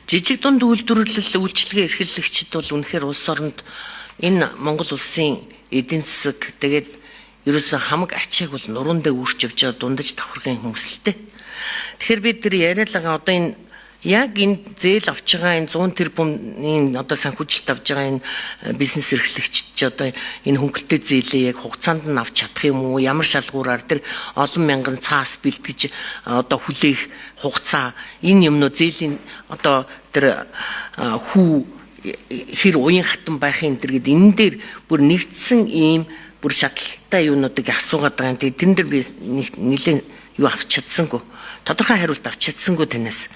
Жижиг дунд үйлдвэрлэл үйлчлэгээ эрхлэгчид бол үнэхээр улс оронд энэ Монгол улсын эдийн засаг тэгээд ерөөсөн хамаг ачааг бол нуруунд үүрч явж байгаа дундаж давхаргын хүмүүсэлтэй. Тэгэхээр бид тэр яриад байгаа одоо энэ яг энэ зээл авч байгаа энэ 100 тэрбумын одоо санхүүжилт авж байгаа энэ бизнес эрхлэгчид ч одоо энэ хөнгөлтэй зээлээ яг хугацаанд нь авч чадах юм уу? Ямар шалгуураар тэр олон мянган цаас бэлтгэж одоо хүлээх хугацаа энэ юмнууд зээлийн одоо тэр хүү хэр уян хатан байх юм тэр гээд энэ дээр бүр нэгдсэн ийм бүр шатлалтай юунуудыг асуугаад байгаа юм. Тэгээд тэрэн дээр би нэлээд юу авч чадсангүй. Тодорхой хариулт авч чадсангүй танаас.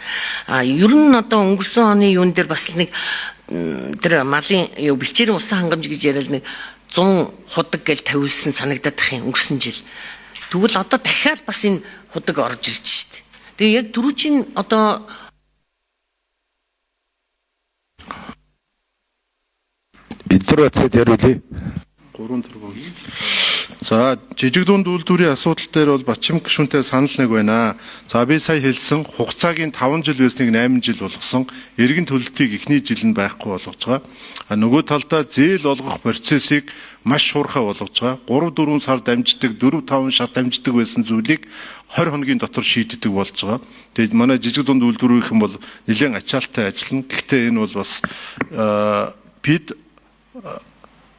Ер нь одоо өнгөрсөн оны юун дээр бас нэг тэр малын юу бэлчээрийн усан хангамж гэж яриад нэг 100 худаг гэж тавиулсан санагдаад тах юм өнгөрсөн жил. Тэгвэл одоо дахиад бас энэ худаг орж ирж штэ. Тэгээ яг түрүүчийн одоо Эдрээцэд яриулъя. 3 тэрбум. За жижиг дунд үйлдвэрийн асуудал дээр бол Батчим гишүүнтэй санал нэг байна. За би сая хэлсэн хугацаагийн 5 жил байсныг 8 жил болгосон. Эргэн төлөлтийг эхний жил нь байхгүй болгож байгаа. Нөгөө талдаа зээл олгох процессыг маш шуурхай болгож байгаа. 3-4 сар дамждаг, 4-5 шат дамждаг байсан зүйлийг 20 хоногийн дотор шийддэг болж байгаа. Тэгээд манай жижиг дунд үйлдвэрийнхэн бол нэлээд ачаалттай ажиллана. Гэхдээ энэ бол бас бид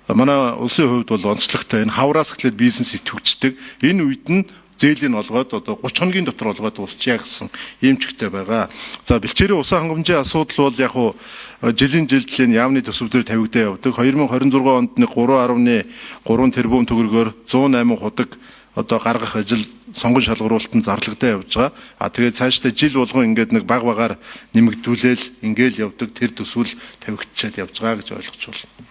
манай улсын хувьд бол онцлогтой энэ хавраас эхлээд бизнес идэвхждэг. Энэ үед нь зээлийн олгоод одоо 30 хоногийн дотор олгоод дуусчихъя гэсэн эмчгтэй байгаа. За бэлчээрийн усан хангамжийн асуудал бол яг хуу жилийн жилдлийн яамны төсөвдөр тавигдаа явдаг. 2026 онд нэг 3.3 тэрбум төгрөгөөр 108 худаг одоо гаргах ажил сонгон шалгаруулалтанд зарлагдаа явж байгаа. Тэгээд цаашдаа жил болгон ингээд нэг баг багаар нэмэгдүүлээл ингээл явдаг тэр төсвөл тавигдчихад явж байгаа гэж ойлгож байна.